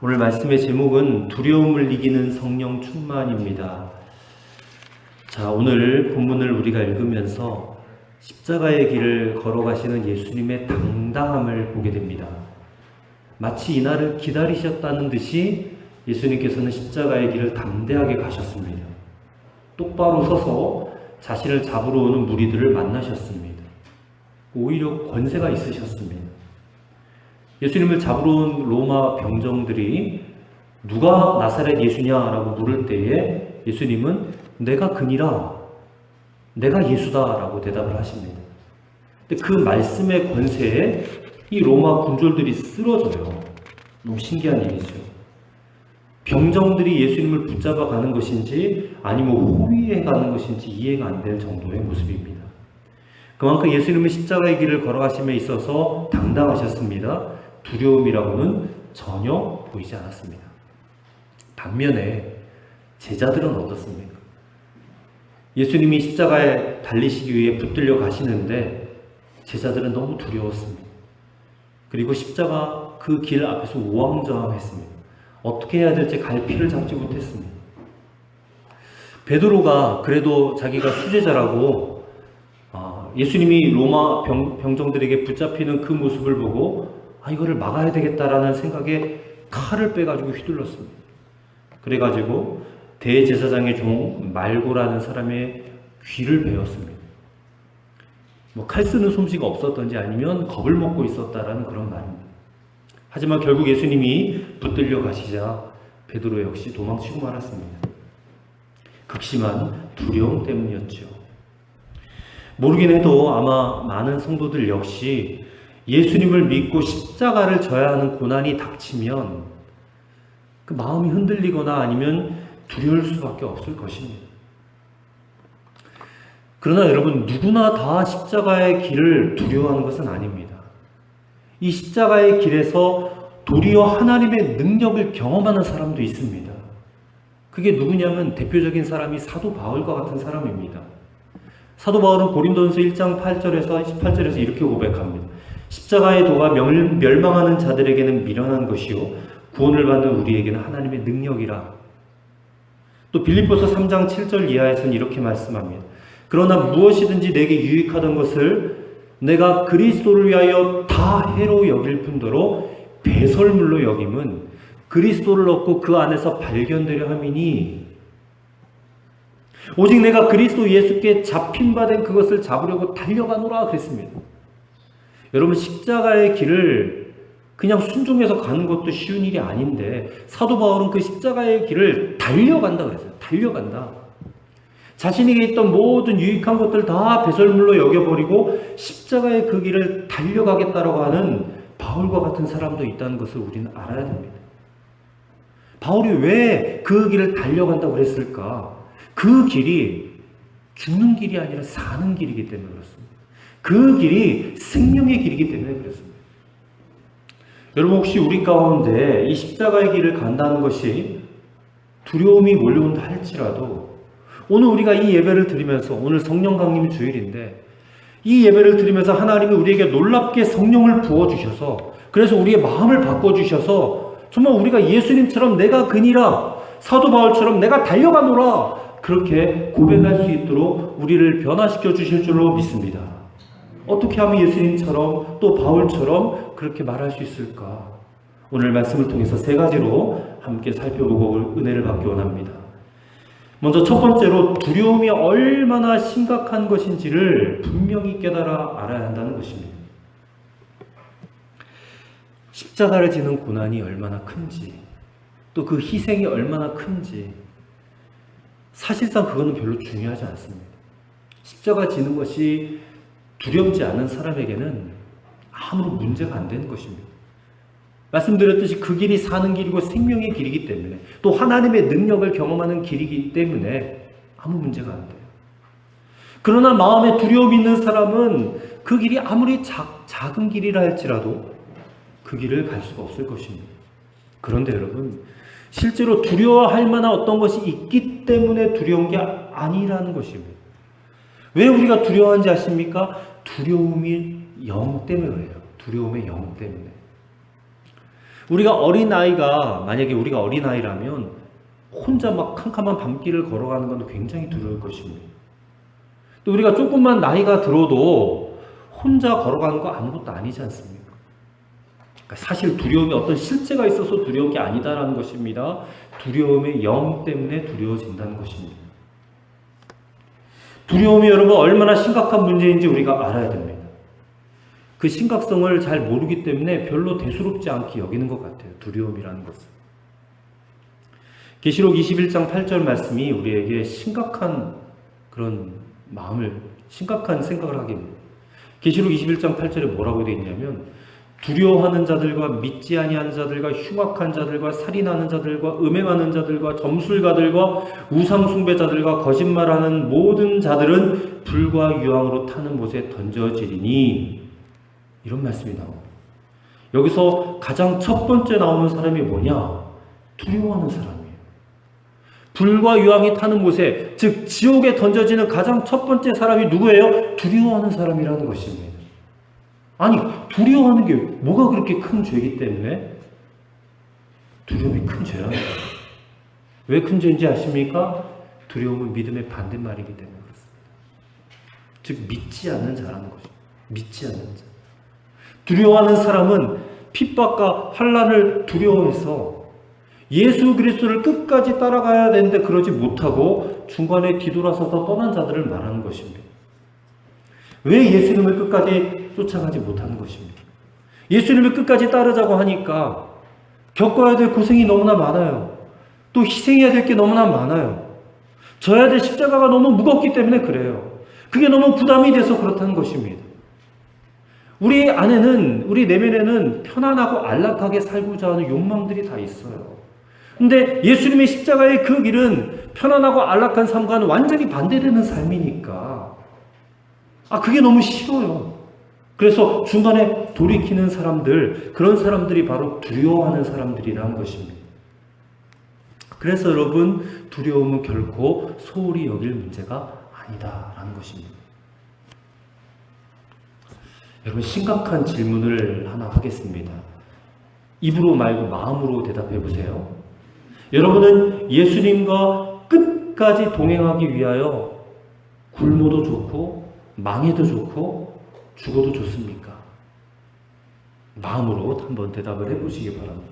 오늘 말씀의 제목은 두려움을 이기는 성령 충만입니다. 자, 오늘 본문을 우리가 읽으면서 십자가의 길을 걸어가시는 예수님의 당당함을 보게 됩니다. 마치 이날을 기다리셨다는 듯이 예수님께서는 십자가의 길을 담대하게 가셨습니다. 똑바로 서서 자신을 잡으러 오는 무리들을 만나셨습니다. 오히려 권세가 있으셨습니다. 예수님을 잡으러 온 로마 병정들이 누가 나사렛 예수냐라고 물을 때에 예수님은 내가 그니라, 내가 예수다라고 대답을 하십니다. 근데 그 말씀의 권세에 이 로마 군졸들이 쓰러져요. 너무 신기한 일이죠. 병정들이 예수님을 붙잡아 가는 것인지 아니면 호위해 가는 것인지 이해가 안 될 정도의 모습입니다. 그만큼 예수님은 십자가의 길을 걸어가심에 있어서 당당하셨습니다. 두려움이라고는 전혀 보이지 않았습니다. 반면에 제자들은 어떻습니까? 예수님이 십자가에 달리시기 위해 붙들려 가시는데 제자들은 너무 두려웠습니다. 그리고 십자가 그 길 앞에서 우왕좌왕했습니다. 어떻게 해야 될지 갈피를 잡지 못했습니다. 베드로가 그래도 자기가 수제자라고 예수님이 로마 병정들에게 붙잡히는 그 모습을 보고 이거를 막아야 되겠다라는 생각에 칼을 빼가지고 휘둘렀습니다. 그래가지고 대제사장의 종 말고라는 사람의 귀를 베었습니다. 칼 쓰는 솜씨가 없었던지 아니면 겁을 먹고 있었다라는 그런 말입니다. 하지만 결국 예수님이 붙들려 가시자 베드로 역시 도망치고 말았습니다. 극심한 두려움 때문이었죠. 모르긴 해도 아마 많은 성도들 역시 예수님을 믿고 십자가를 져야 하는 고난이 닥치면 그 마음이 흔들리거나 아니면 두려울 수밖에 없을 것입니다. 그러나 여러분, 누구나 다 십자가의 길을 두려워하는 것은 아닙니다. 이 십자가의 길에서 도리어 하나님의 능력을 경험하는 사람도 있습니다. 그게 누구냐면 대표적인 사람이 사도 바울과 같은 사람입니다. 사도 바울은 고린도전서 1장 8절에서 18절에서 이렇게 고백합니다. 십자가의 도가 멸망하는 자들에게는 미련한 것이요 구원을 받는 우리에게는 하나님의 능력이라. 또 빌립보서 3장 7절 이하에서는 이렇게 말씀합니다. 그러나 무엇이든지 내게 유익하던 것을 내가 그리스도를 위하여 다 해로 여길 뿐더러 배설물로 여김은 그리스도를 얻고 그 안에서 발견되려 함이니 오직 내가 그리스도 예수께 잡힌 바 된 그것을 잡으려고 달려가노라 그랬습니다. 여러분, 십자가의 길을 그냥 순종해서 가는 것도 쉬운 일이 아닌데 사도 바울은 그 십자가의 길을 달려간다 그랬어요. 달려간다. 자신에게 있던 모든 유익한 것들 다 배설물로 여겨버리고 십자가의 그 길을 달려가겠다라고 하는 바울과 같은 사람도 있다는 것을 우리는 알아야 됩니다. 바울이 왜 그 길을 달려간다고 그랬을까? 그 길이 죽는 길이 아니라 사는 길이기 때문에 그렇습니다. 그 길이 생명의 길이기 때문에 그렇습니다. 여러분, 혹시 우리 가운데 이 십자가의 길을 간다는 것이 두려움이 몰려온다 할지라도 오늘 우리가 이 예배를 드리면서, 오늘 성령 강림 주일인데 이 예배를 드리면서 하나님이 우리에게 놀랍게 성령을 부어주셔서 그래서 우리의 마음을 바꿔주셔서 정말 우리가 예수님처럼 내가 그니라, 사도 바울처럼 내가 달려가노라 그렇게 고백할 수 있도록 우리를 변화시켜 주실 줄로 믿습니다. 어떻게 하면 예수님처럼 또 바울처럼 그렇게 말할 수 있을까? 오늘 말씀을 통해서 세 가지로 함께 살펴보고 은혜를 받기 원합니다. 먼저 첫 번째로 두려움이 얼마나 심각한 것인지를 분명히 깨달아 알아야 한다는 것입니다. 십자가를 지는 고난이 얼마나 큰지, 또 그 희생이 얼마나 큰지 사실상 그거는 별로 중요하지 않습니다. 십자가 지는 것이 두렵지 않은 사람에게는 아무런 문제가 안 되는 것입니다. 말씀드렸듯이 그 길이 사는 길이고 생명의 길이기 때문에 또 하나님의 능력을 경험하는 길이기 때문에 아무 문제가 안 돼요. 그러나 마음에 두려움이 있는 사람은 그 길이 아무리 작은 길이라 할지라도 그 길을 갈 수가 없을 것입니다. 그런데 여러분, 실제로 두려워할 만한 어떤 것이 있기 때문에 두려운 게 아니라는 것입니다. 왜 우리가 두려워하는지 아십니까? 두려움이 영 때문에 그래요. 두려움의 영 때문에. 만약에 우리가 어린아이라면 혼자 막 캄캄한 밤길을 걸어가는 건 굉장히 두려울 것입니다. 또 우리가 조금만 나이가 들어도 혼자 걸어가는 거 아무것도 아니지 않습니까? 그러니까 사실 두려움이 어떤 실제가 있어서 두려운 게 아니다라는 것입니다. 두려움의 영 때문에 두려워진다는 것입니다. 두려움이 여러분 얼마나 심각한 문제인지 우리가 알아야 됩니다. 그 심각성을 잘 모르기 때문에 별로 대수롭지 않게 여기는 것 같아요. 두려움이라는 것은. 계시록 21장 8절 말씀이 우리에게 심각한 생각을 하게 합니다. 계시록 21장 8절에 뭐라고 되어 있냐면 두려워하는 자들과 믿지 아니하는 자들과 흉악한 자들과 살인하는 자들과 음행하는 자들과 점술가들과 우상 숭배자들과 거짓말하는 모든 자들은 불과 유황으로 타는 못에 던져지리니, 이런 말씀이 나옵니다. 여기서 가장 첫 번째 나오는 사람이 뭐냐? 두려워하는 사람이에요. 불과 유황이 타는 못에, 즉 지옥에 던져지는 가장 첫 번째 사람이 누구예요? 두려워하는 사람이라는 것입니다. 아니, 두려워하는 게 뭐가 그렇게 큰 죄이기 때문에? 두려움이 큰 죄라는 거예요. 왜 큰 죄인지 아십니까? 두려움은 믿음의 반대말이기 때문에 그렇습니다. 즉 믿지 않는 자라는 것입니다. 믿지 않는 자. 두려워하는 사람은 핍박과 환난을 두려워해서 예수 그리스도를 끝까지 따라가야 되는데 그러지 못하고 중간에 뒤돌아서서 떠난 자들을 말하는 것입니다. 왜 예수님을 끝까지 쫓아가지 못하는 것입니까? 예수님을 끝까지 따르자고 하니까 겪어야 될 고생이 너무나 많아요. 또 희생해야 될 게 너무나 많아요. 져야 될 십자가가 너무 무겁기 때문에 그래요. 그게 너무 부담이 돼서 그렇다는 것입니다. 우리 안에는, 우리 내면에는 편안하고 안락하게 살고자 하는 욕망들이 다 있어요. 근데 예수님의 십자가의 그 길은 편안하고 안락한 삶과는 완전히 반대되는 삶이니까 그게 너무 싫어요. 그래서 중간에 돌이키는 사람들, 그런 사람들이 바로 두려워하는 사람들이라는 것입니다. 그래서 여러분, 두려움은 결코 소홀히 여길 문제가 아니다라는 것입니다. 여러분, 심각한 질문을 하나 하겠습니다. 입으로 말고 마음으로 대답해 보세요. 여러분은 예수님과 끝까지 동행하기 위하여 굶어도 좋고 망해도 좋고 죽어도 좋습니까? 마음으로 한번 대답을 해보시기 바랍니다.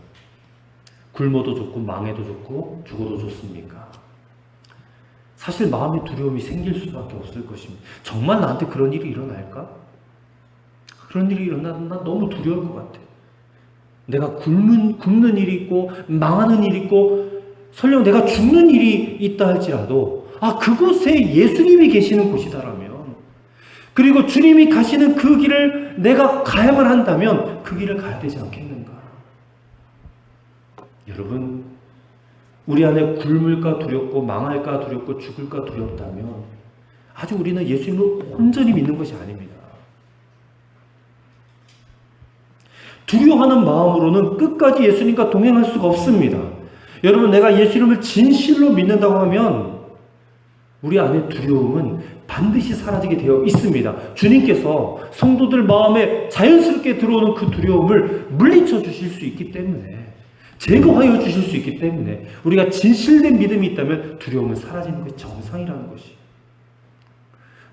굶어도 좋고 망해도 좋고 죽어도 좋습니까? 사실 마음에 두려움이 생길 수밖에 없을 것입니다. 정말 나한테 그런 일이 일어날까? 그런 일이 일어나면 난 너무 두려울 것 같아. 내가 굶는 일이 있고 망하는 일이 있고 설령 내가 죽는 일이 있다 할지라도 그곳에 예수님이 계시는 곳이다라면, 그리고 주님이 가시는 그 길을 내가 가야만 한다면 그 길을 가야 되지 않겠는가? 여러분, 우리 안에 굶을까 두렵고 망할까 두렵고 죽을까 두렵다면 아직 우리는 예수님을 온전히 믿는 것이 아닙니다. 두려워하는 마음으로는 끝까지 예수님과 동행할 수가 없습니다. 여러분, 내가 예수님을 진실로 믿는다고 하면 우리 안에 두려움은 반드시 사라지게 되어 있습니다. 주님께서 성도들 마음에 자연스럽게 들어오는 그 두려움을 물리쳐 주실 수 있기 때문에, 제거하여 주실 수 있기 때문에 우리가 진실된 믿음이 있다면 두려움은 사라지는 것이 정상이라는 것이.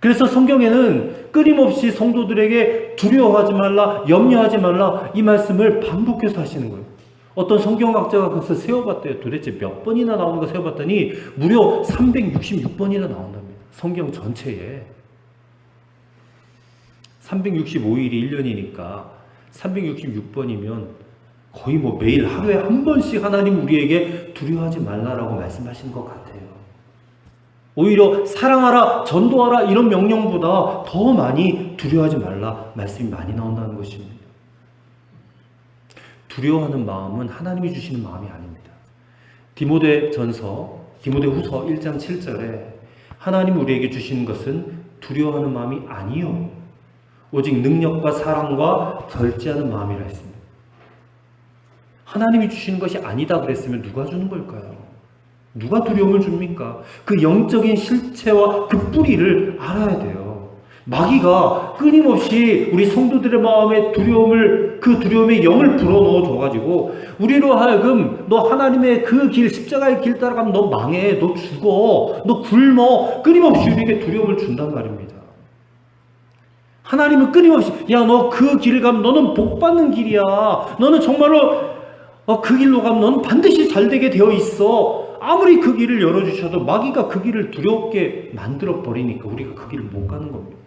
그래서 성경에는 끊임없이 성도들에게 두려워하지 말라, 염려하지 말라, 이 말씀을 반복해서 하시는 거예요. 어떤 성경학자가 그것을 세어봤대요. 도대체 몇 번이나 나오는 거 세어봤더니 무려 366번이나 나온답니다. 성경 전체에. 365일이 1년이니까 366번이면 거의 매일 하루에 한 번씩 하나님 우리에게 두려워하지 말라라고 말씀하시는 것 같아요. 오히려 사랑하라, 전도하라 이런 명령보다 더 많이 두려워하지 말라 말씀이 많이 나온다는 것입니다. 두려워하는 마음은 하나님이 주시는 마음이 아닙니다. 디모데후서 1장 7절에 하나님 우리에게 주시는 것은 두려워하는 마음이 아니요 오직 능력과 사랑과 절제하는 마음이라 했습니다. 하나님이 주시는 것이 아니다 그랬으면 누가 주는 걸까요? 누가 두려움을 줍니까? 그 영적인 실체와 그 뿌리를 알아야 돼요. 마귀가 끊임없이 우리 성도들의 마음에 그 두려움의 영을 불어넣어 줘가지고 우리로 하여금 너 하나님의 그 길, 십자가의 길 따라가면 너 망해, 너 죽어, 너 굶어, 끊임없이 우리에게 두려움을 준단 말입니다. 하나님은 끊임없이 야, 너 그 길을 가면 너는 복 받는 길이야. 너는 정말로 그 길로 가면 너는 반드시 잘 되게 되어 있어. 아무리 그 길을 열어주셔도 마귀가 그 길을 두렵게 만들어 버리니까 우리가 그 길을 못 가는 겁니다.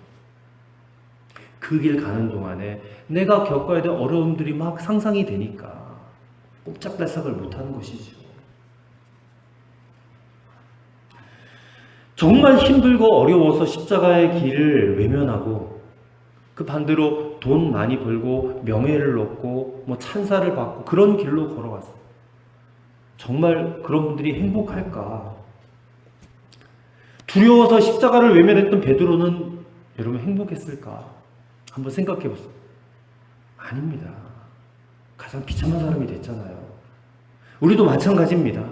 그 길 가는 동안에 내가 겪어야 될 어려움들이 막 상상이 되니까 꼼짝달싹을 못하는 것이죠. 정말 힘들고 어려워서 십자가의 길을 외면하고 그 반대로 돈 많이 벌고 명예를 얻고 뭐 찬사를 받고 그런 길로 걸어갔어요. 정말 그런 분들이 행복할까? 두려워서 십자가를 외면했던 베드로는 여러분 행복했을까? 한번 생각해 보세요. 아닙니다. 가장 비참한 사람이 됐잖아요. 우리도 마찬가지입니다.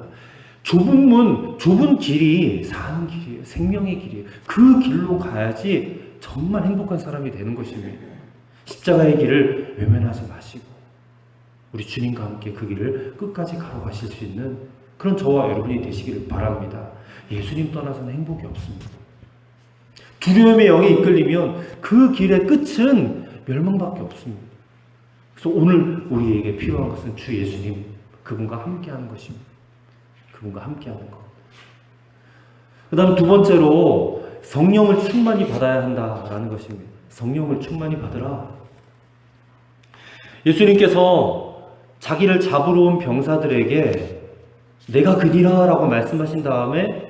좁은 문, 좁은 길이 사는 길이에요. 생명의 길이에요. 그 길로 가야지 정말 행복한 사람이 되는 것입니다. 십자가의 길을 외면하지 마시고 우리 주님과 함께 그 길을 끝까지 가로가실 수 있는 그런 저와 여러분이 되시기를 바랍니다. 예수님 떠나서는 행복이 없습니다. 두려움의 영에 이끌리면 그 길의 끝은 멸망밖에 없습니다. 그래서 오늘 우리에게 필요한 것은 주 예수님, 그분과 함께하는 것입니다. 그분과 함께하는 것. 그 다음 두 번째로 성령을 충만히 받아야 한다라는 것입니다. 성령을 충만히 받으라. 예수님께서 자기를 잡으러 온 병사들에게 내가 그니라 라고 말씀하신 다음에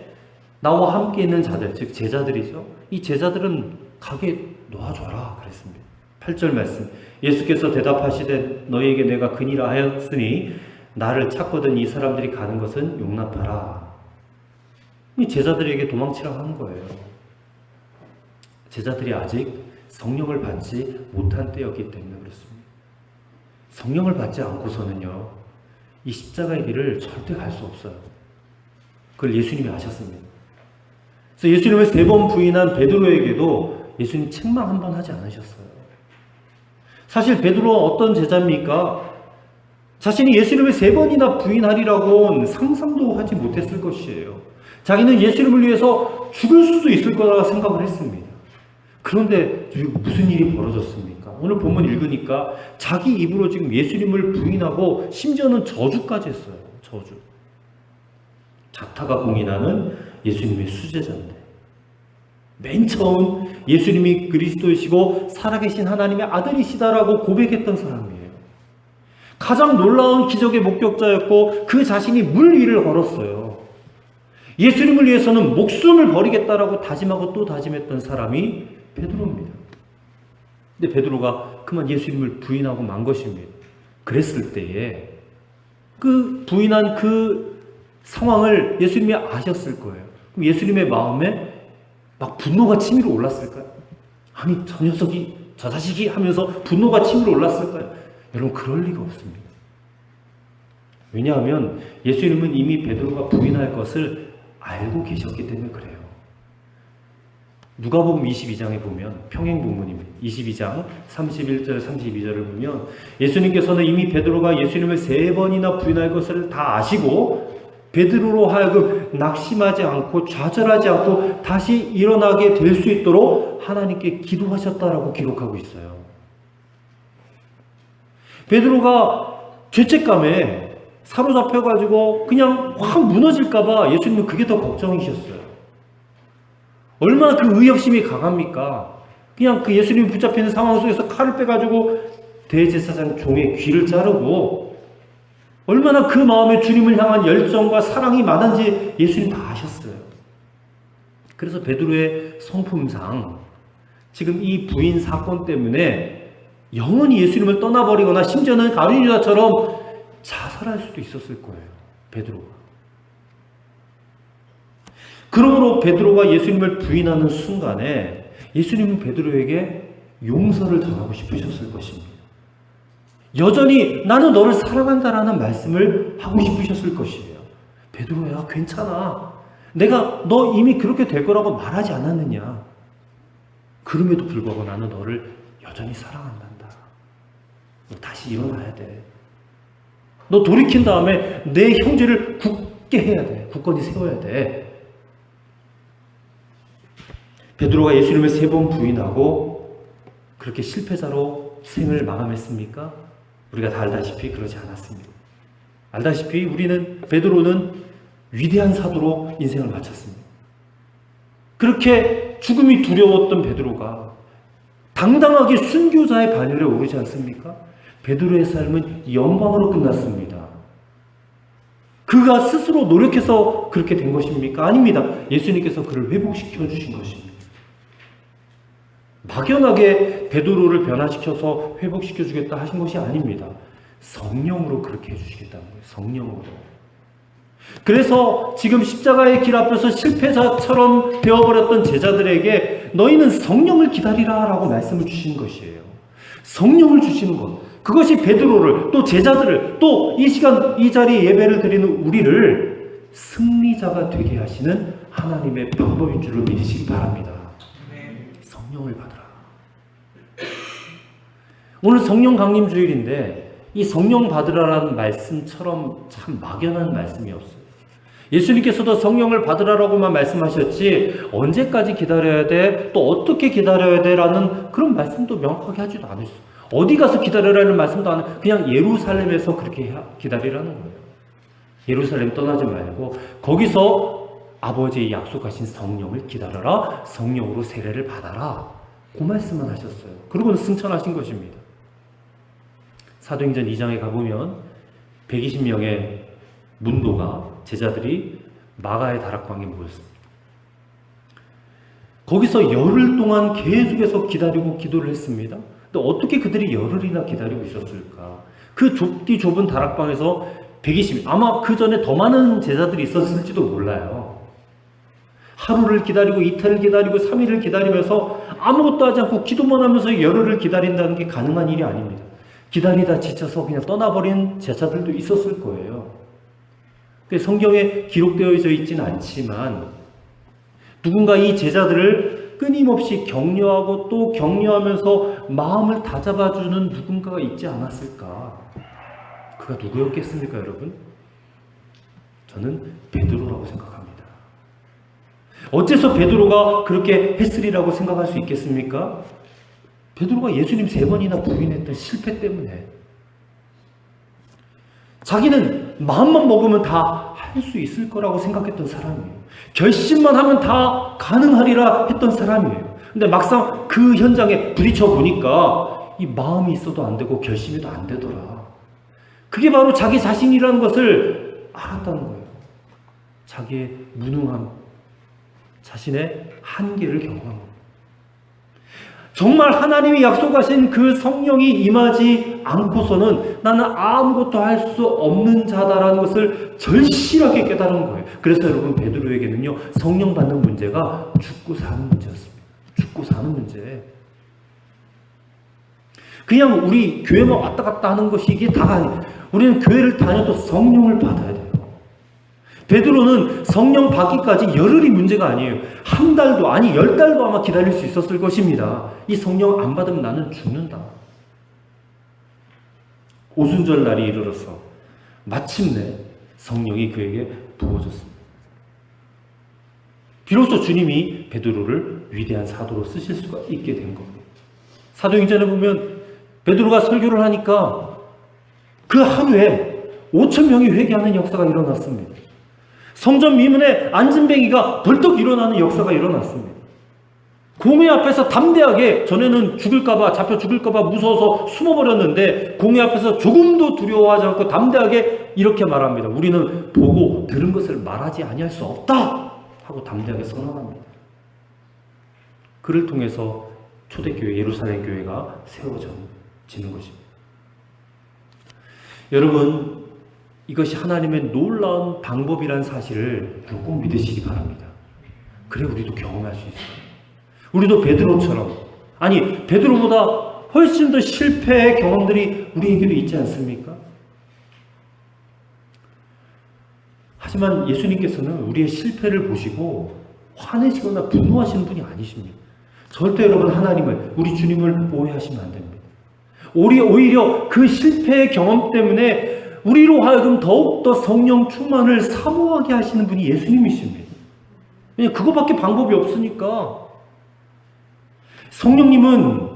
나와 함께 있는 자들, 즉 제자들이죠. 이 제자들은 가게 놓아줘라 그랬습니다. 8절 말씀, 예수께서 대답하시되 너희에게 내가 그니라 하였으니 나를 찾거든 이 사람들이 가는 것은 용납하라. 이 제자들에게 도망치라고 하는 거예요. 제자들이 아직 성령을 받지 못한 때였기 때문에 그렇습니다. 성령을 받지 않고서는요, 이 십자가의 길을 절대 갈 수 없어요. 그걸 예수님이 아셨습니다. 그래서 예수님을 3번 부인한 베드로에게도 예수님 책망 한 번 하지 않으셨어요. 사실 베드로가 어떤 제자입니까? 자신이 예수님을 3번이나 부인하리라고는 상상도 하지 못했을 것이에요. 자기는 예수님을 위해서 죽을 수도 있을 거라 생각을 했습니다. 그런데 무슨 일이 벌어졌습니까? 오늘 본문 읽으니까 자기 입으로 지금 예수님을 부인하고 심지어는 저주까지 했어요. 저주. 자타가 공인하는 예수님의 수제자인데 맨 처음 예수님이 그리스도이시고 살아계신 하나님의 아들이시다라고 고백했던 사람이에요. 가장 놀라운 기적의 목격자였고 그 자신이 물 위를 걸었어요. 예수님을 위해서는 목숨을 버리겠다라고 다짐하고 또 다짐했던 사람이 베드로입니다. 근데 베드로가 그만 예수님을 부인하고 만 것입니다. 그랬을 때에 그 부인한 그 상황을 예수님이 아셨을 거예요. 그럼 예수님의 마음에 막 분노가 치밀어 올랐을까요? 아니 저 녀석이 저 자식이 하면서 분노가 치밀어 올랐을까요? 여러분 그럴 리가 없습니다. 왜냐하면 예수님은 이미 베드로가 부인할 것을 알고 계셨기 때문에 그래요. 누가복음 22장에 보면 평행 본문입니다. 22장 31절 32절을 보면 예수님께서는 이미 베드로가 예수님을 3번이나 부인할 것을 다 아시고 베드로로 하여금 낙심하지 않고 좌절하지 않고 다시 일어나게 될 수 있도록 하나님께 기도하셨다라고 기록하고 있어요. 베드로가 죄책감에 사로잡혀가지고 그냥 확 무너질까봐 예수님은 그게 더 걱정이셨어요. 얼마나 그 의협심이 강합니까? 그냥 그 예수님이 붙잡히는 상황 속에서 칼을 빼가지고 대제사장 종의 귀를 자르고 얼마나 그 마음에 주님을 향한 열정과 사랑이 많은지 예수님 다 아셨어요. 그래서 베드로의 성품상 지금 이 부인 사건 때문에 영원히 예수님을 떠나버리거나 심지어는 가룟 유다처럼 자살할 수도 있었을 거예요. 베드로가. 그러므로 베드로가 예수님을 부인하는 순간에 예수님은 베드로에게 용서를 전하고 싶으셨을 것입니다. 여전히 나는 너를 사랑한다라는 말씀을 하고 싶으셨을 것이에요. 베드로야 괜찮아. 내가 너 이미 그렇게 될 거라고 말하지 않았느냐. 그럼에도 불구하고 나는 너를 여전히 사랑한단다. 너 다시 일어나야 돼. 너 돌이킨 다음에 내 형제를 굳게 해야 돼. 굳건히 세워야 돼. 베드로가 예수님을 3번 부인하고 그렇게 실패자로 생을 마감했습니까? 우리가 다 알다시피 그러지 않았습니다. 알다시피 베드로는 위대한 사도로 인생을 마쳤습니다. 그렇게 죽음이 두려웠던 베드로가 당당하게 순교자의 반열에 오르지 않습니까? 베드로의 삶은 영광으로 끝났습니다. 그가 스스로 노력해서 그렇게 된 것입니까? 아닙니다. 예수님께서 그를 회복시켜 주신 것입니다. 막연하게 베드로를 변화시켜서 회복시켜 주겠다 하신 것이 아닙니다. 성령으로 그렇게 해주시겠다는 거예요. 성령으로. 그래서 지금 십자가의 길 앞에서 실패자처럼 되어버렸던 제자들에게 너희는 성령을 기다리라 라고 말씀을 주신 것이에요. 성령을 주시는 것. 그것이 베드로를 또 제자들을 또 이 시간 이 자리에 예배를 드리는 우리를 승리자가 되게 하시는 하나님의 방법인 줄로 믿으시기 바랍니다. 성령을 받으라. 오늘 성령 강림 주일인데 이 성령 받으라라는 말씀처럼 참 막연한 말씀이 없어요. 예수님께서도 성령을 받으라라고만 말씀하셨지 언제까지 기다려야 돼? 또 어떻게 기다려야 돼? 라는 그런 말씀도 명확하게 하지도 않으셨어요. 어디 가서 기다려라는 말씀도 안 해요. 그냥 예루살렘에서 그렇게 기다리라는 거예요. 예루살렘 떠나지 말고 거기서 아버지의 약속하신 성령을 기다려라. 성령으로 세례를 받아라. 그 말씀만 하셨어요. 그리고는 승천하신 것입니다. 사도행전 2장에 가보면 120명의 문도가 제자들이 마가의 다락방에 모였습니다. 거기서 열흘 동안 계속해서 기다리고 기도를 했습니다. 근데 어떻게 그들이 열흘이나 기다리고 있었을까? 그 좁은 다락방에서 120명, 아마 그 전에 더 많은 제자들이 있었을지도 몰라요. 하루를 기다리고 이틀을 기다리고 3일을 기다리면서 아무것도 하지 않고 기도만 하면서 열흘을 기다린다는 게 가능한 일이 아닙니다. 기다리다 지쳐서 그냥 떠나버린 제자들도 있었을 거예요. 성경에 기록되어 있지는 않지만 누군가 이 제자들을 끊임없이 격려하고 또 격려하면서 마음을 다잡아주는 누군가가 있지 않았을까? 그가 누구였겠습니까, 여러분? 저는 베드로라고 생각합니다. 어째서 베드로가 그렇게 했으리라고 생각할 수 있겠습니까? 베드로가 예수님 3번이나 부인했던 실패 때문에 자기는 마음만 먹으면 다 할 수 있을 거라고 생각했던 사람이에요. 결심만 하면 다 가능하리라 했던 사람이에요. 근데 막상 그 현장에 부딪혀 보니까 이 마음이 있어도 안 되고 결심해도 안 되더라. 그게 바로 자기 자신이라는 것을 알았다는 거예요. 자기의 무능함, 자신의 한계를 경험한 겁니다. 정말 하나님이 약속하신 그 성령이 임하지 않고서는 나는 아무것도 할 수 없는 자다라는 것을 절실하게 깨달은 거예요. 그래서 여러분 베드로에게는요 성령 받는 문제가 죽고 사는 문제였습니다. 죽고 사는 문제. 그냥 우리 교회만 왔다 갔다 하는 것이 이게 다가 아니에요. 우리는 교회를 다녀도 성령을 받아야 돼요. 베드로는 성령 받기까지 열흘이 문제가 아니에요. 한 달도 아니 10달도 아마 기다릴 수 있었을 것입니다. 이 성령 안 받으면 나는 죽는다. 오순절 날이 이르러서 마침내 성령이 그에게 부어졌습니다. 비로소 주님이 베드로를 위대한 사도로 쓰실 수가 있게 된 겁니다. 사도행전에 보면 베드로가 설교를 하니까 그 하루에 5,000명이 회개하는 역사가 일어났습니다. 성전 미문에 안진뱅이가 벌떡 일어나는 역사가 일어났습니다. 공회 앞에서 담대하게, 전에는 죽을까봐, 잡혀 죽을까봐 무서워서 숨어버렸는데 공회 앞에서 조금도 두려워하지 않고 담대하게 이렇게 말합니다. 우리는 보고 들은 것을 말하지 아니할 수 없다 하고 담대하게 선언합니다. 그를 통해서 초대교회 예루살렘 교회가 세워지는 것입니다. 여러분, 이것이 하나님의 놀라운 방법이라는 사실을 꼭 믿으시기 바랍니다. 그래 우리도 경험할 수 있어요. 우리도 베드로처럼, 아니 베드로보다 훨씬 더 실패의 경험들이 우리에게도 있지 않습니까? 하지만 예수님께서는 우리의 실패를 보시고 화내시거나 분노하시는 분이 아니십니다. 절대 여러분 하나님을, 우리 주님을 오해하시면 안 됩니다. 오히려 그 실패의 경험 때문에 우리로 하여금 더욱더 성령 충만을 사모하게 하시는 분이 예수님이십니다. 그냥 그거밖에 방법이 없으니까. 성령님은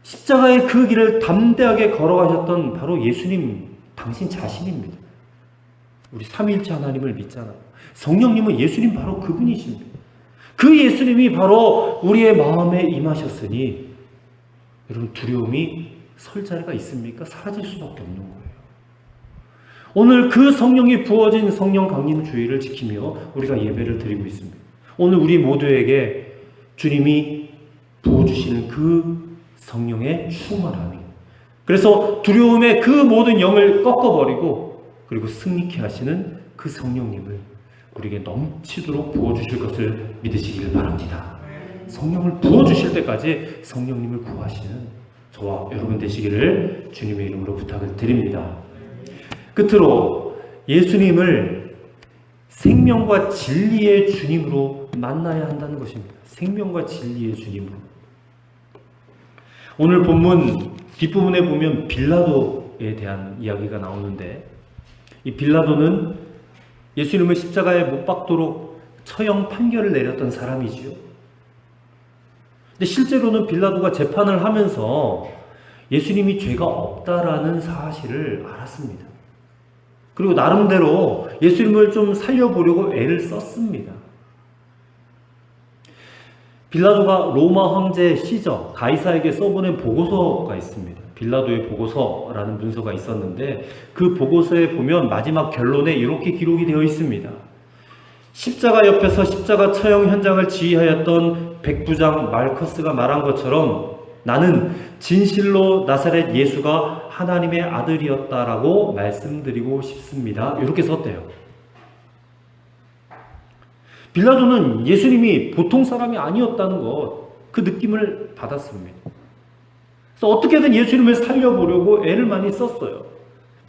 십자가의 그 길을 담대하게 걸어가셨던 바로 예수님 당신 자신입니다. 우리 삼위일체 하나님을 믿잖아요. 성령님은 예수님 바로 그분이십니다. 그 예수님이 바로 우리의 마음에 임하셨으니 여러분 두려움이 설 자리가 있습니까? 사라질 수밖에 없는 거예요. 오늘 그 성령이 부어진 성령 강림 주의를 지키며 우리가 예배를 드리고 있습니다. 오늘 우리 모두에게 주님이 부어주시는 그 성령의 충만함이, 그래서 두려움의 그 모든 영을 꺾어버리고 그리고 승리케 하시는 그 성령님을 우리에게 넘치도록 부어주실 것을 믿으시길 바랍니다. 성령을 부어주실 때까지 성령님을 구하시는 저와 여러분 되시기를 주님의 이름으로 부탁을 드립니다. 끝으로 예수님을 생명과 진리의 주님으로 만나야 한다는 것입니다. 생명과 진리의 주님으로. 오늘 본문 뒷부분에 보면 빌라도에 대한 이야기가 나오는데, 이 빌라도는 예수님을 십자가에 못 박도록 처형 판결을 내렸던 사람이지요. 근데 실제로는 빌라도가 재판을 하면서 예수님이 죄가 없다라는 사실을 알았습니다. 그리고 나름대로 예수님을 좀 살려보려고 애를 썼습니다. 빌라도가 로마 황제 시저 가이사에게 써보낸 보고서가 있습니다. 빌라도의 보고서라는 문서가 있었는데 그 보고서에 보면 마지막 결론에 이렇게 기록이 되어 있습니다. 십자가 옆에서 십자가 처형 현장을 지휘하였던 백부장 말커스가 말한 것처럼 나는 진실로 나사렛 예수가 하나님의 아들이었다라고 말씀드리고 싶습니다. 이렇게 썼대요. 빌라도는 예수님이 보통 사람이 아니었다는 것, 그 느낌을 받았습니다. 그래서 어떻게든 예수님을 살려보려고 애를 많이 썼어요.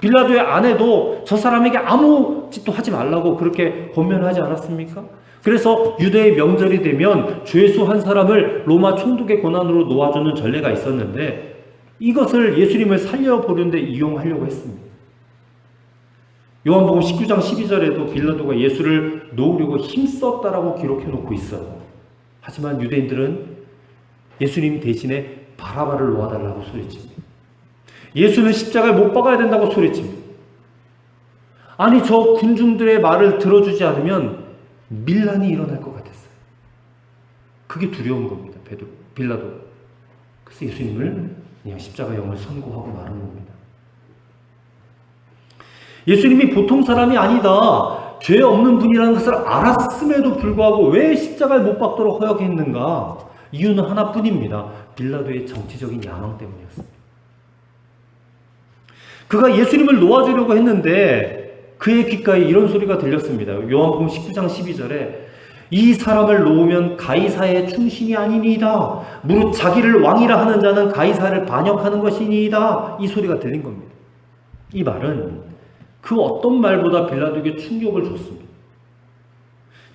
빌라도의 아내도 저 사람에게 아무 짓도 하지 말라고 그렇게 권면하지 않았습니까? 그래서 유대의 명절이 되면 죄수 한 사람을 로마 총독의 권한으로 놓아주는 전례가 있었는데 이것을 예수님을 살려보려는데 이용하려고 했습니다. 요한복음 19장 12절에도 빌라도가 예수를 놓으려고 힘썼다라고 기록해 놓고 있어요. 하지만 유대인들은 예수님 대신에 바라바를 놓아달라고 소리칩니다. 예수는 십자가에 못 박아야 된다고 소리칩니다. 아니 저 군중들의 말을 들어주지 않으면 밀란이 일어날 것 같았어요. 그게 두려운 겁니다. 빌라도. 그래서 예수님을 그냥 십자가 영을 선고하고 마는 겁니다. 예수님이 보통 사람이 아니다, 죄 없는 분이라는 것을 알았음에도 불구하고 왜 십자가에 못 박도록 허락했는가? 이유는 하나뿐입니다. 빌라도의 정치적인 야망 때문이었습니다. 그가 예수님을 놓아주려고 했는데 그의 귓가에 이런 소리가 들렸습니다. 요한복음 19장 12절에 이 사람을 놓으면 가이사의 충신이 아니니이다. 무릇 자기를 왕이라 하는 자는 가이사를 반역하는 것이니이다. 이 소리가 들린 겁니다. 이 말은 그 어떤 말보다 빌라도에게 충격을 줬습니다.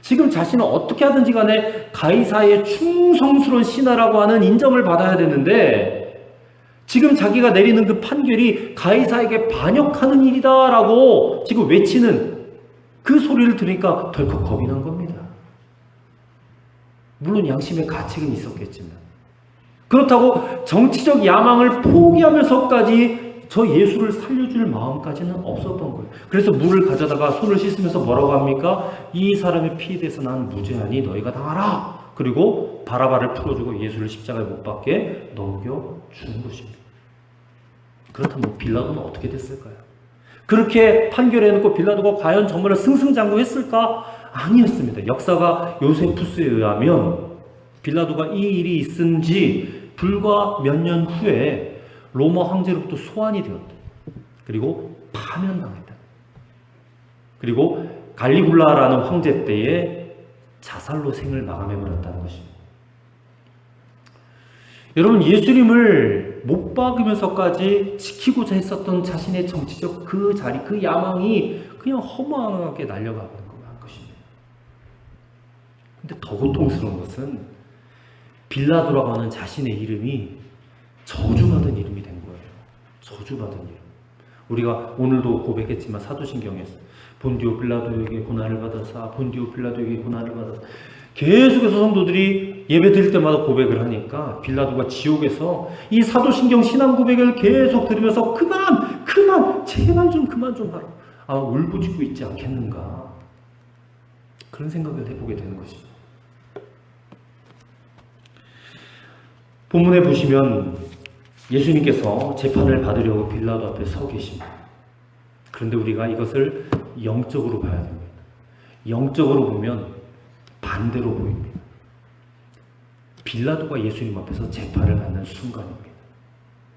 지금 자신은 어떻게 하든지 간에 가이사의 충성스러운 신하라고 하는 인정을 받아야 되는데 지금 자기가 내리는 그 판결이 가이사에게 반역하는 일이다라고 지금 외치는 그 소리를 들으니까 덜컥 겁이 난 겁니다. 물론 양심의 가책은 있었겠지만 그렇다고 정치적 야망을 포기하면서까지 저 예수를 살려줄 마음까지는 없었던 거예요. 그래서 물을 가져다가 손을 씻으면서 뭐라고 합니까? 이 사람의 피에 대해서 나는 무죄하니 너희가 당하라. 그리고 바라바를 풀어주고 예수를 십자가에 못 박게 넘겨주는 것입니다. 그렇다면 빌라도는 어떻게 됐을까요? 그렇게 판결해놓고 빌라도가 과연 정말 승승장구했을까? 아니었습니다. 역사가 요세푸스에 의하면 빌라도가 이 일이 있은 지 불과 몇 년 후에 로마 황제로부터 소환이 되었다. 그리고 파면당했다. 그리고 갈리굴라라는 황제 때에 자살로 생을 마감해버렸다는 것입니다. 여러분, 예수님을 못 박으면서까지 지키고자 했었던 자신의 정치적 그 자리, 그 야망이 그냥 허무하게 날려가는 것입니다. 근데 더 고통스러운 것은 빌라도라고 하는 자신의 이름이 저주받은 이름이 된 거예요. 저주받은 이름. 우리가 오늘도 고백했지만 사도신경에서 본디오 빌라도에게 고난을 받아사, 본디오 빌라도에게 고난을 받아사, 계속해서 성도들이 예배 드릴 때마다 고백을 하니까 빌라도가 지옥에서 이 사도신경 신앙 고백을 계속 들으면서 그만 제발 좀 그만 좀 하라. 울부짖고 있지 않겠는가. 그런 생각을 해보게 되는 것입니다. 본문에 보시면 예수님께서 재판을 받으려고 빌라도 앞에 서 계십니다. 그런데 우리가 이것을 영적으로 봐야 됩니다. 영적으로 보면 반대로 보입니다. 빌라도가 예수님 앞에서 재판을 받는 순간입니다.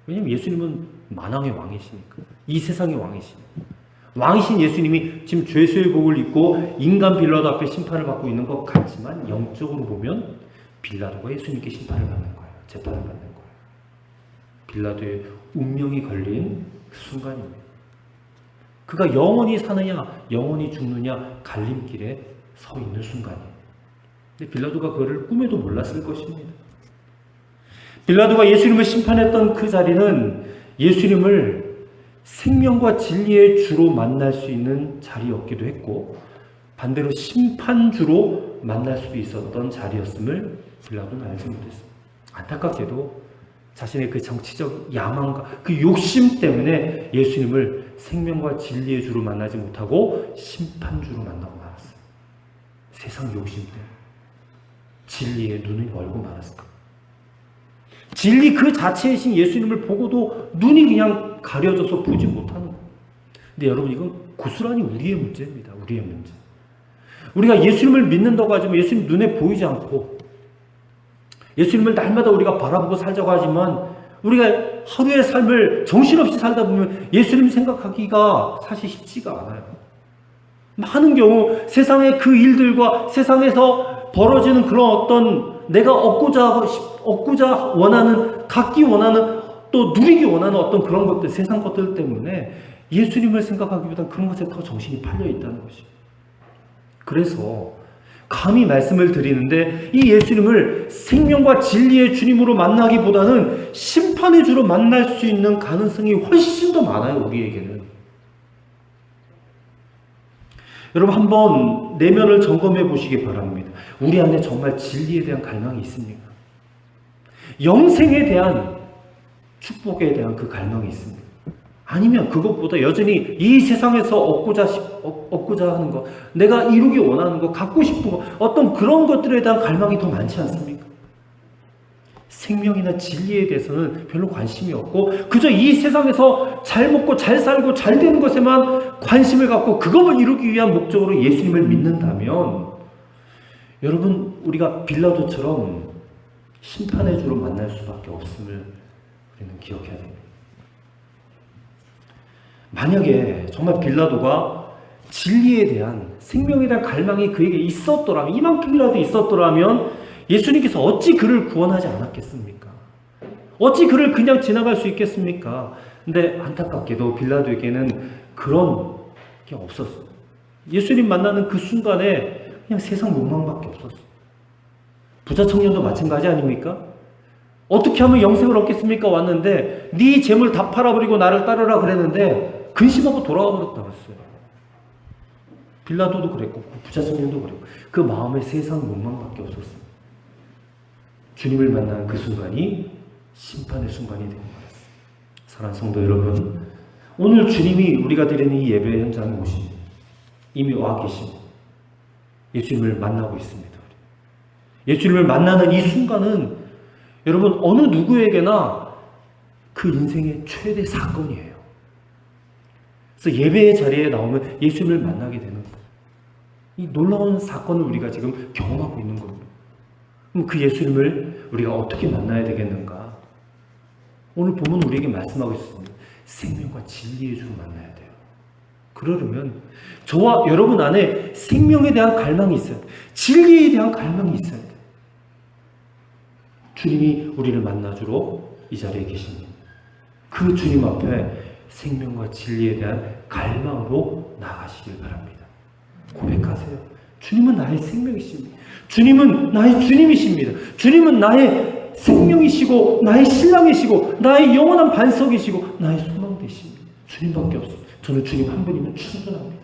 왜냐하면 예수님은 만왕의 왕이시니까. 이 세상의 왕이시니까. 왕이신 예수님이 지금 죄수의 복을 입고 인간 빌라도 앞에 심판을 받고 있는 것 같지만 영적으로 보면 빌라도가 예수님께 심판을 받는 거예요. 재판을 받는 거예요. 빌라도의 운명이 걸린 그 순간입니다. 그가 영원히 사느냐 영원히 죽느냐 갈림길에 서 있는 순간이에요. 근데 빌라도가 그거를 꿈에도 몰랐을 것입니다. 빌라도가 예수님을 심판했던 그 자리는 예수님을 생명과 진리의 주로 만날 수 있는 자리였기도 했고 반대로 심판주로 만날 수도 있었던 자리였음을 빌라도는 알지 못했습니다. 안타깝게도 자신의 그 정치적 야망과 그 욕심 때문에 예수님을 생명과 진리의 주로 만나지 못하고 심판주로 만나고 말았어요. 세상 욕심 때문에 진리의 눈을 열고 말았어요. 진리 그 자체이신 예수님을 보고도 눈이 그냥 가려져서 보지 못하는 거예요. 근데 여러분 이건 고스란히 우리의 문제입니다. 우리의 문제. 우리가 예수님을 믿는다고 하지만 예수님 눈에 보이지 않고 예수님을 날마다 우리가 바라보고 살자고 하지만 우리가 하루의 삶을 정신없이 살다 보면 예수님 생각하기가 사실 쉽지가 않아요. 많은 경우 세상의 그 일들과 세상에서 벌어지는 그런 어떤 내가 얻고자 원하는, 갖기 원하는, 또 누리기 원하는 어떤 그런 것들, 세상 것들 때문에 예수님을 생각하기보다는 그런 것에 더 정신이 팔려 있다는 것이죠. 그래서 감히 말씀을 드리는데 이 예수님을 생명과 진리의 주님으로 만나기보다는 심판의 주로 만날 수 있는 가능성이 훨씬 더 많아요. 우리에게는. 여러분 한번 내면을 점검해 보시기 바랍니다. 우리 안에 정말 진리에 대한 갈망이 있습니까? 영생에 대한 축복에 대한 그 갈망이 있습니다. 아니면 그것보다 여전히 이 세상에서 얻고자 하는 것, 내가 이루기 원하는 것, 갖고 싶은 것, 어떤 그런 것들에 대한 갈망이 더 많지 않습니까? 생명이나 진리에 대해서는 별로 관심이 없고 그저 이 세상에서 잘 먹고 잘 살고 잘 되는 것에만 관심을 갖고 그것을 이루기 위한 목적으로 예수님을 믿는다면 여러분 우리가 빌라도처럼 심판의 주로 만날 수밖에 없음을 우리는 기억해야 됩니다. 만약에 정말 빌라도가 진리에 대한 생명에 대한 갈망이 그에게 있었더라면 이만큼이라도 있었더라면 예수님께서 어찌 그를 구원하지 않았겠습니까? 어찌 그를 그냥 지나갈 수 있겠습니까? 근데 안타깝게도 빌라도에게는 그런 게 없었어요. 예수님 만나는 그 순간에 그냥 세상 욕망밖에 없었어요. 부자 청년도 마찬가지 아닙니까? 어떻게 하면 영생을 얻겠습니까? 왔는데 네 재물 다 팔아버리고 나를 따르라 그랬는데 근심하고 돌아와 버렸다고 했어요. 빌라도도 그랬고 부자 청년도 그랬고 그 마음에 세상 욕망밖에 없었어요. 주님을 만나는 그 순간이 심판의 순간이 된 거였어요. 사랑하는 성도 여러분, 오늘 주님이 우리가 드리는 이 예배 현장에 오신 이미 와 계십니다. 예수님을 만나고 있습니다. 예수님을 만나는 이 순간은 여러분 어느 누구에게나 그 인생의 최대 사건이에요. 그래서 예배의 자리에 나오면 예수님을 만나게 되는 거예요. 이 놀라운 사건을 우리가 지금 경험하고 있는 겁니다. 그럼 그 예수님을 우리가 어떻게 만나야 되겠는가? 오늘 본문 우리에게 말씀하고 있습니다. 생명과 진리의 주로 만나야 돼요. 그러려면 저와 여러분 안에 생명에 대한 갈망이 있어야 돼요. 진리에 대한 갈망이 있어야 돼요. 주님이 우리를 만나주러 이 자리에 계십니다. 그 주님 앞에 생명과 진리에 대한 갈망으로 나가시길 바랍니다. 고백하세요. 주님은 나의 생명이십니다. 주님은 나의 주님이십니다. 주님은 나의 생명이시고 나의 신랑이시고 나의 영원한 반석이시고 나의 소망 되십니다. 주님밖에 없습니다. 저는 주님 한 분이면 충분합니다.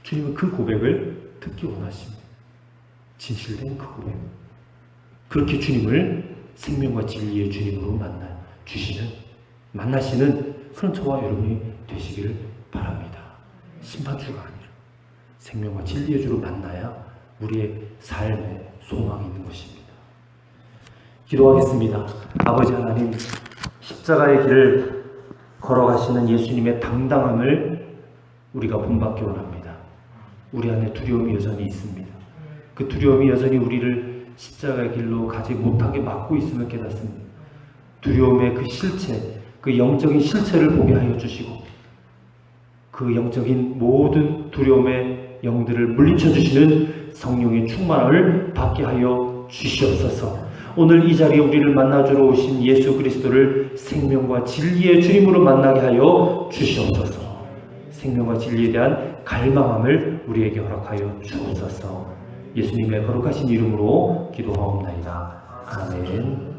주님은 그 고백을 듣기 원하십니다. 진실된 그 고백. 그렇게 주님을 생명과 진리의 주님으로 만나시는 그런 저와 여러분이 되시기를 바랍니다. 심판주가 아니라 생명과 진리의 주로 만나야 우리의 삶에 소망이 있는 것입니다. 기도하겠습니다. 아버지 하나님, 십자가의 길을 걸어가시는 예수님의 당당함을 우리가 본받기 원합니다. 우리 안에 두려움이 여전히 있습니다. 그 두려움이 여전히 우리를 십자가의 길로 가지 못하게 막고 있음을 깨닫습니다. 두려움의 그 실체, 그 영적인 실체를 보게 하여 주시고 그 영적인 모든 두려움의 영들을 물리쳐 주시는 성령의 충만함을 받게 하여 주시옵소서. 오늘 이 자리에 우리를 만나주러 오신 예수 그리스도를 생명과 진리의 주님으로 만나게 하여 주시옵소서. 생명과 진리에 대한 갈망함을 우리에게 허락하여 주옵소서. 예수님의 거룩하신 이름으로 기도하옵나이다. 아멘.